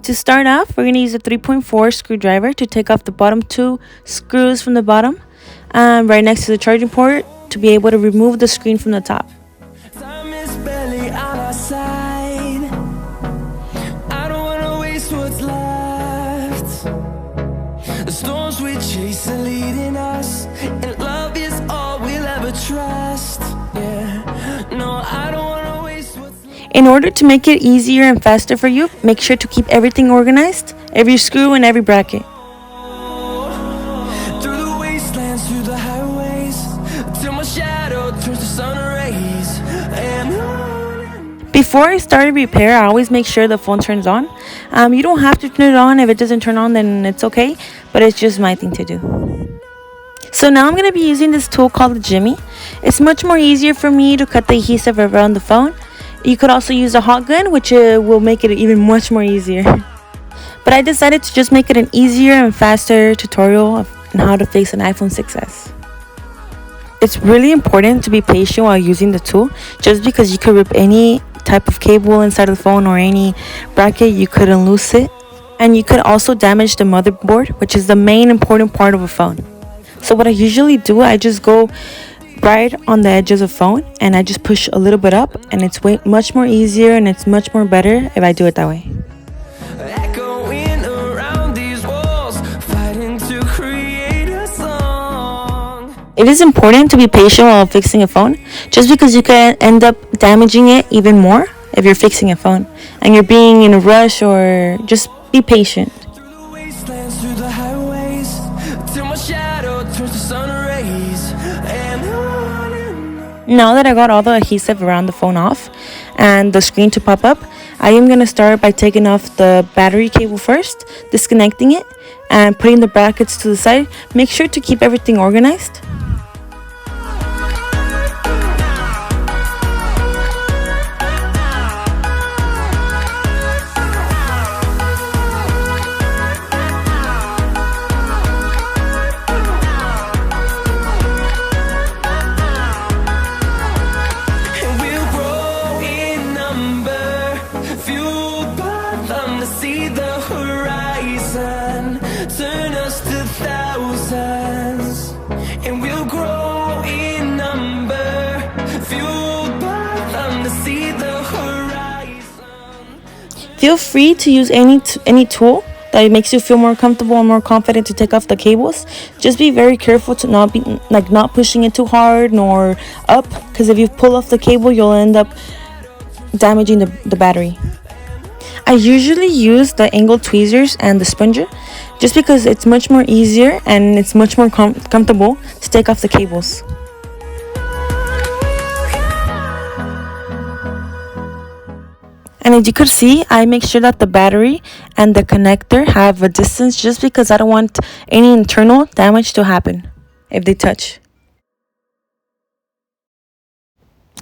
To start off, we're going to use a 3.4 screwdriver to take off the bottom two screws from the bottom, right next to the charging port, to be able to remove the screen from the top. Time is barely on our side. I don't wanna waste what's left. The storms we chase are leading us, and love is all we'll ever trust. Yeah, no, I don't wanna waste what's left. In order to make it easier and faster for you, make sure to keep everything organized, every screw and every bracket. Through the wastelands, through the highways, till my shadow turns to sun rays. And on. Before I start a repair, I always make sure the phone turns on. You don't have to turn it on. If it doesn't turn on, then it's okay, but it's just my thing to do. So now I'm going to be using this tool called the Jimmy. It's much more easier for me to cut the adhesive around the phone. You could also use a hot gun, which will make it even much more easier. But I decided to just make it an easier and faster tutorial on how to fix an iPhone 6s. It's really important to be patient while using the tool. Just because you could rip any type of cable inside of the phone or any bracket, you could unloose it. And you could also damage the motherboard, which is the main important part of a phone. So what I usually do, I just go right on the edge of the phone and I just push a little bit up, and it's much more easier and it's much more better if I do it that way. Echoing around these walls, fighting to create a song. It is important to be patient while fixing a phone, just because you can end up damaging it even more if you're fixing a phone and you're being in a rush, or just be patient. Through the wastelands, through the highways, till my shadow turns to sun rays. And on and on. Now that I got all the adhesive around the phone off and the screen to pop up, I am going to start by taking off the battery cable first, disconnecting it, and putting the brackets to the side. Make sure to keep everything organized. And we'll grow in number, fueled by them to see the horizon, turn us to thousands. And we'll grow in number, fueled by them to see the horizon. Feel free to use any tool that makes you feel more comfortable and more confident to take off the cables. Just be very careful to not pushing it too hard nor up, because if you pull off the cable, you'll end up damaging the battery. I usually use the angle tweezers and the sponger, just because it's much more easier and it's much more comfortable to take off the cables. And as you could see, I make sure that the battery and the connector have a distance, just because I don't want any internal damage to happen if they touch.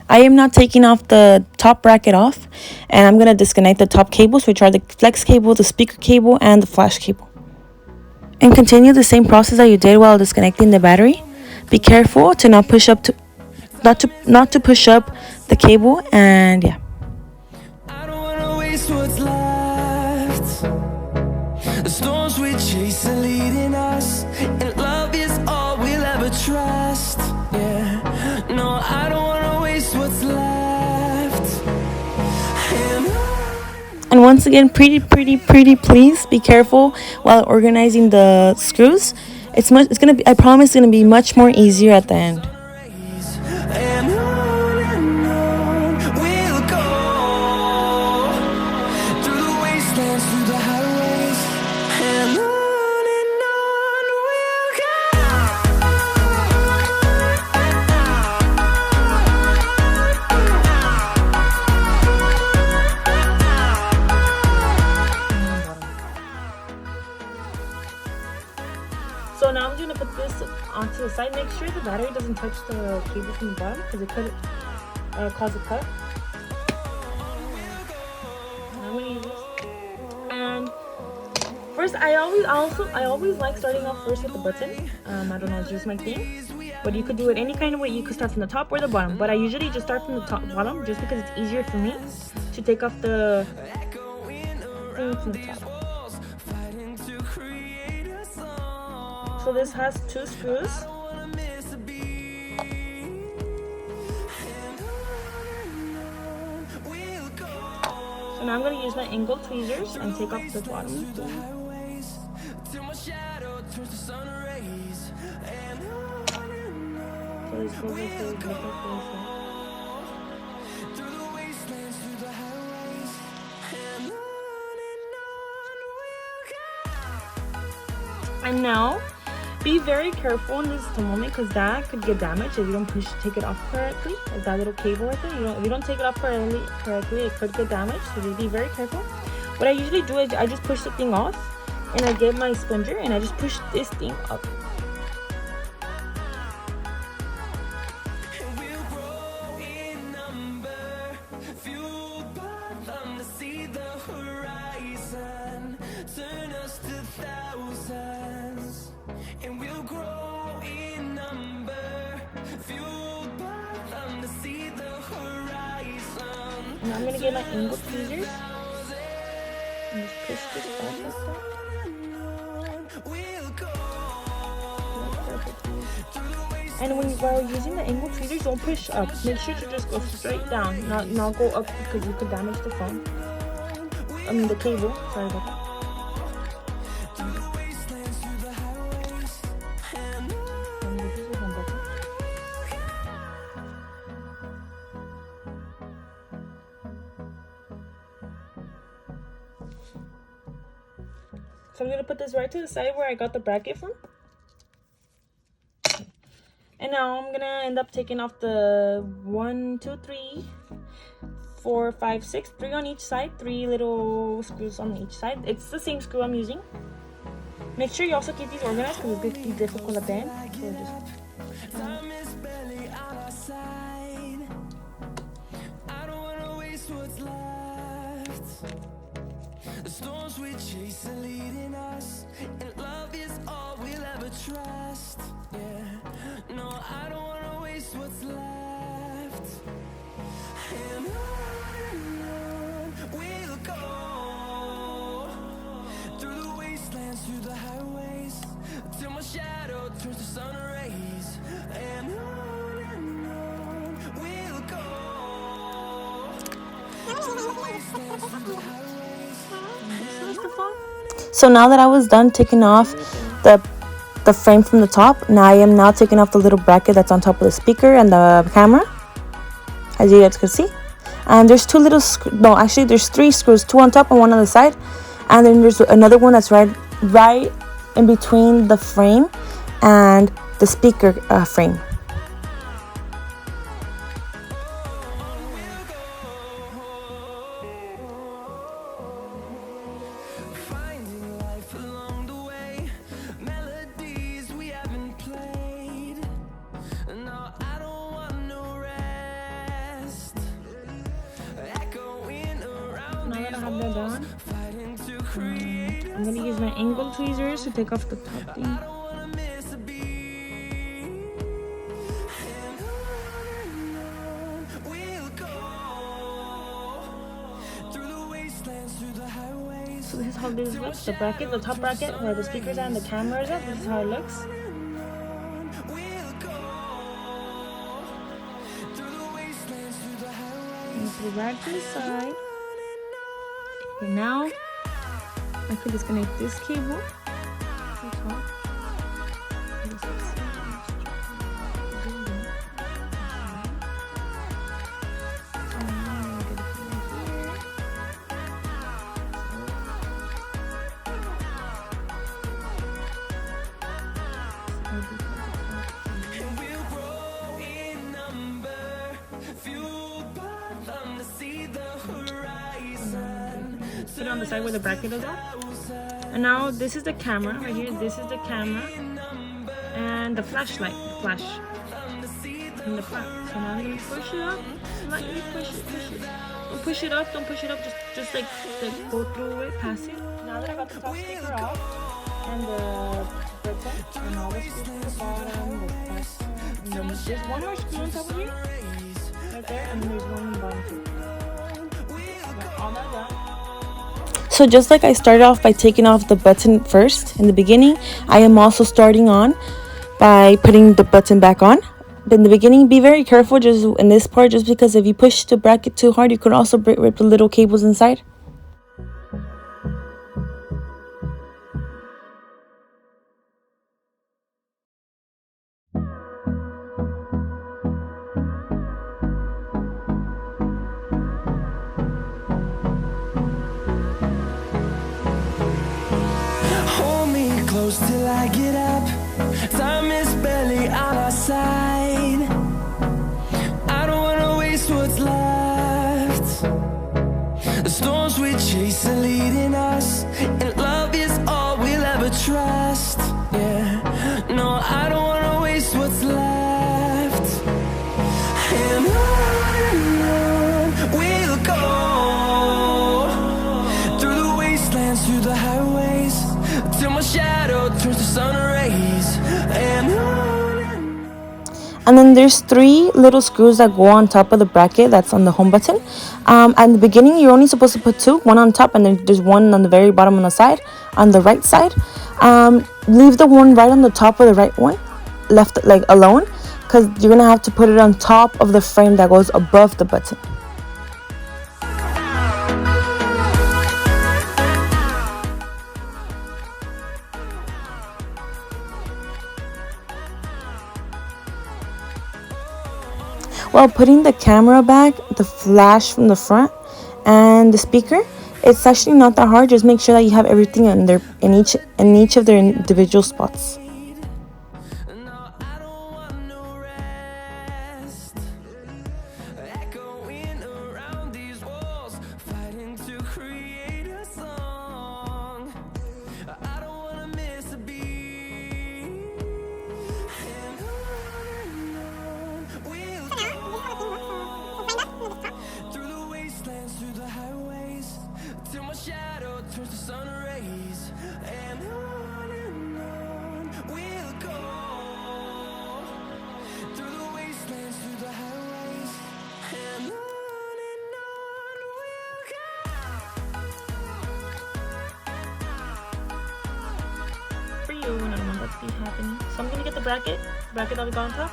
I am not taking off the top bracket off, and I'm going to disconnect the top cables, which are the flex cable, the speaker cable, and the flash cable. And continue the same process that you did while disconnecting the battery. Be careful to not push up not to push up the cable, and yeah. I don't wanna waste what's left. The storms we chase are leading us, and love is all we'll ever trust. Yeah, no, I don't wanna waste what's left. And once again, pretty please be careful while organizing the screws. I promise it's gonna be much more easier at the end. And on we'll go, through the wastelands, through the highways, and on we'll go. So now I'm going to put this onto the side. Make sure the battery doesn't touch the cable from the bottom, because it could cause a cut. I'm going to use this. And first, I always like starting off first with the button. I don't know, it's just my thing. But you could do it any kind of way. You could start from the top or the bottom. But I usually just start from the bottom, just because it's easier for me to take off the thing from the top. walls, fighting to create a song. So this has 2 screws. I don't wanna miss a beat. And on we'll go. So now I'm going to use my angle tweezers and take off the bottom. Through the highways, till my shadow turns to sun rays. And on So these screws are we'll pretty go. difficult. Through the wastelands, through the highways, and on we'll go. And now, be very careful in this moment because that could get damaged if you don't take it off correctly. Like that little cable right there. If you don't take it off correctly, it could get damaged. So just be very careful. What I usually do is I just push the thing off, and I get my sponger and I just push this thing up. And we'll grow in number, fueled by them to see the horizon, turn us to thousands. And we'll grow in number, fueled by them to see the horizon. Now I'm gonna get my angle tweezers and just push this back like that. We'll go Perfectly. through the wastelands. And while using the angle tweezers, don't push up. Make sure to just go straight down, not go up because you could damage the phone. I mean the cable. Sorry about that. Through the wastelands, through the highways, and And this is one button. So I'm gonna put this right to the side where I got the bracket from. And now I'm gonna end up taking off the 1, 2, 3, 4, 5, 6, 3 on each side, 3 little screws on each side. It's the same screw I'm using. Make sure you also keep these organized because it's going to be difficult at the end. So just time is barely on our side. I don't wanna waste what's left. The storms we chase are leading us, and love is all we'll ever trust. Yeah, no, I don't wanna waste what's left. And on we'll go, through the wastelands, through the highways, till my shadow turns to sun rays. And on we'll go, through the wastelands, through the highways. So now that I was done taking off the frame from the top, now I am now taking off the little bracket that's on top of the speaker and the camera, as you guys can see. And there's 2 little no, actually there's 3 screws, 2 on top and 1 on the side, and then there's another one that's right in between the frame and the speaker frame. Finding life along the way, melodies we haven't played. No, I don't want no rest. Echoing around Now that I have that done, fighting to create. I'm gonna use my angle tweezers to take off the top thing. I don't wanna miss a beat. And on we'll go, through the wastelands, through the highways. So this is how this looks. The bracket, the top bracket where the speakers are and the cameras are. This is how it looks. We'll go through the wastelands, through the highways. And put it right to the side. And now I could disconnect this cable. And we'll grow in number, fueled by them to see the horizon. Put it on the side where the bracket is on. And now this is the camera right here. This is the camera and the flashlight, the flash, and the flash. So now I'm gonna push it up, slightly push it. Don't push it up. Don't push it up. Just like go through it, pass it. Now that I got the top speaker off and the button and all the screws at the bottom, the press, and then there's one more screw on top of here, right there, and then there's one on the bottom too. Got all that done. So So just like I started off by taking off the button first in the beginning, I am also starting on by putting the button back on. But in the beginning, be very careful just in this part, just because if you push the bracket too hard, you could also rip the little cables inside. Hold me close till I get up. Time is barely on our side. I don't wanna waste what's left. The storms we chase are leading us, and love is all we'll ever trust. Yeah, no, I don't wanna waste what's left. And on we'll go, through the wastelands, through the highways, till my shadow turns to sun rays. And on. And then there's 3 little screws that go on top of the bracket that's on the home button. At the beginning, you're only supposed to put 2, one on top, and then there's one on the very bottom on the side, on the right side. Leave the one right on the top of the right one left like alone, because you're gonna have to put it on top of the frame that goes above the button. While putting the camera back, the flash from the front, and the speaker, it's actually not that hard. Just make sure that you have everything in each of their individual spots. No, I don't want no rest. Echoing around these walls, fighting to create a song. I don't wanna miss a beat. And on we'll go, through the wastelands, through the highways, till my shadow turns to sun rays. And on we'll go, through the wastelands, through the highways, and on we'll go. For you, when I want that to be happening. So I'm gonna get the bracket that we got on top.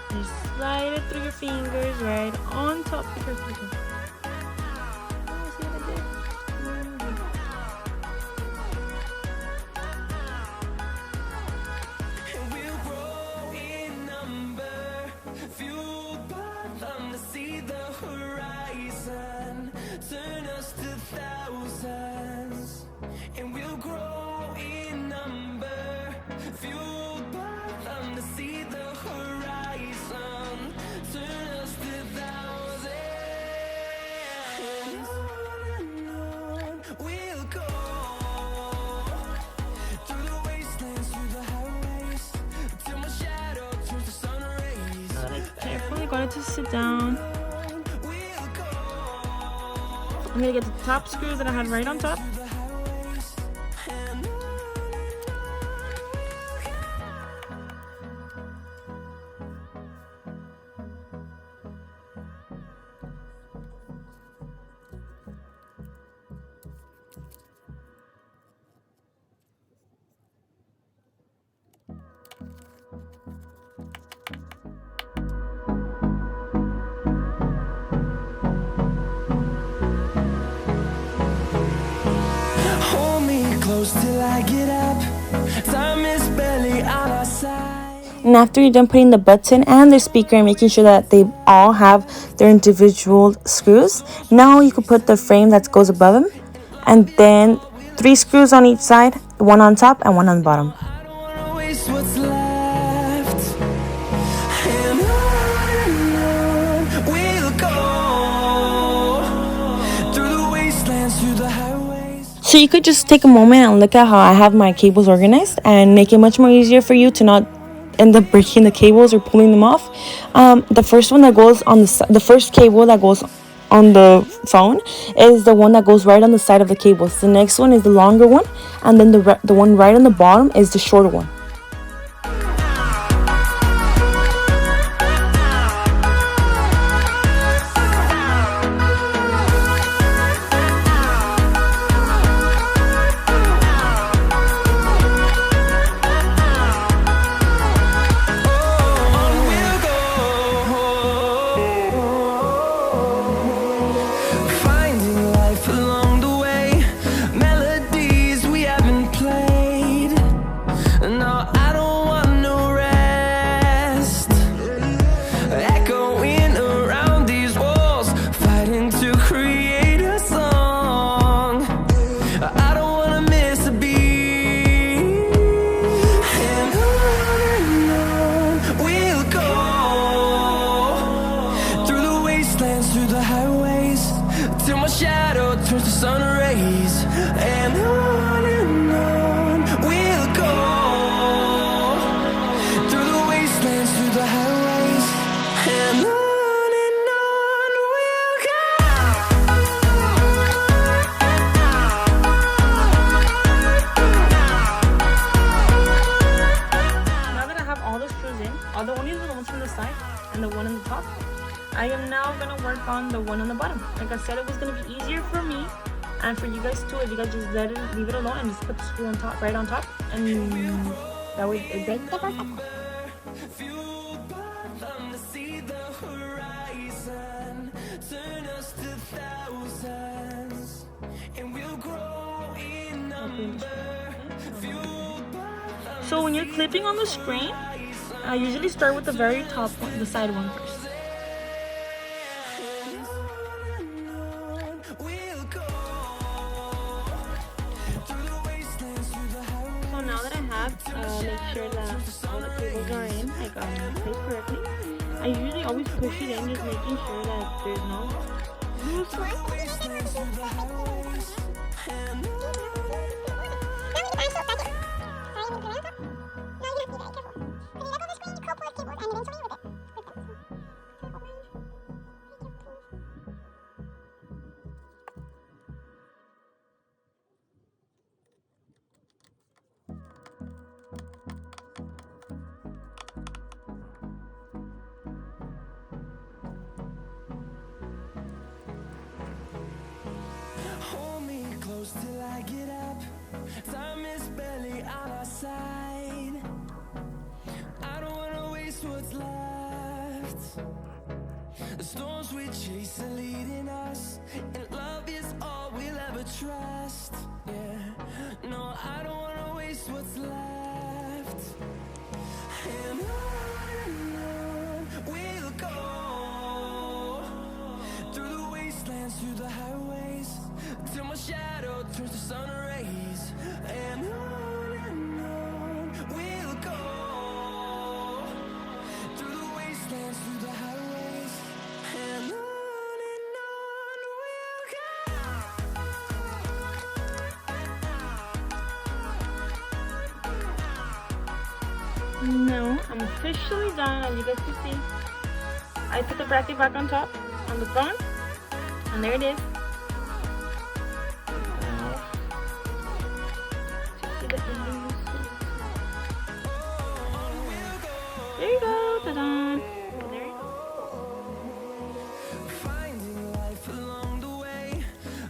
And just slide it through your fingers right on top of your fingers. Oh, see what I did? And we'll grow in number, fueled by them to see the horizon, turn us to thousands. And we'll grow in number, fueled by them to see the horizon, turn us to thousands. And on we'll go, through the wastelands, through the highways, till my shadow turns to sun rays. Carefully got it to sit down. We'll go, I'm gonna get the top screw that I had right on top. through the highways, and on. Hold me close till I get up. Time is barely on our side. And after you're done putting the button and the speaker and making sure that they all have their individual screws, now you can put the frame that goes above them, and then 3 screws on each side, one on top and one on the bottom. I don't wanna waste what's left. And on we'll go, through the wastelands, through the highways. So you could just take a moment and look at how I have my cables organized and make it much more easier for you to not end up breaking the cables or pulling them off. The first one that goes on the first cable that goes on the phone is the one that goes right on the side of the cables. The next one is the longer one, and then the one right on the bottom is the shorter one. create a song. I don't wanna miss a beat. And on we'll go, through the wastelands, through the highways, till my shadow turns to sun rays. And on we'll go, through the wastelands, through the highways, and on we'll go. Now that I have all the screws in, although only the ones from the side and the one on the top, I am now gonna work on the one on the bottom. Like I said, it was gonna be easier for me and for you guys too if you guys just leave it alone and just put the screw on top, right on top, and that way it doesn't get us. Fueled by them to see the horizon, turn us to thousands, and we'll grow in number. Fueled by them. So when you're clipping on the screen, I usually start with the very top one, the side one first. We'll go through the wastelands, through the highways. So now that I have, make sure that all the cables are in, like placed correctly. I usually always push it in, just making sure that there's no loose Wastelands, through the highways, and hold me close till I get up. Time is barely on our side. I don't wanna waste what's left. The storms we chase are leading us, and love is all we'll ever trust. Yeah, no, I don't wanna waste what's left. And on we'll go, through the wastelands, through the highways, till my shadow turns to sun rays. And on we'll go, through the wastelands, through the highways, and on we'll go. No, I'm officially done, as you guys can see. I put the bracket back on top, on the front, and there it is. See the ending? There you go, ta-da! So there you go. Finding life along the way,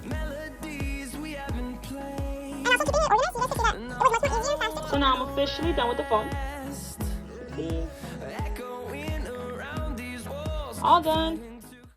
melodies we haven't played. So now I'm officially done with the phone. Echoing around these walls. All done.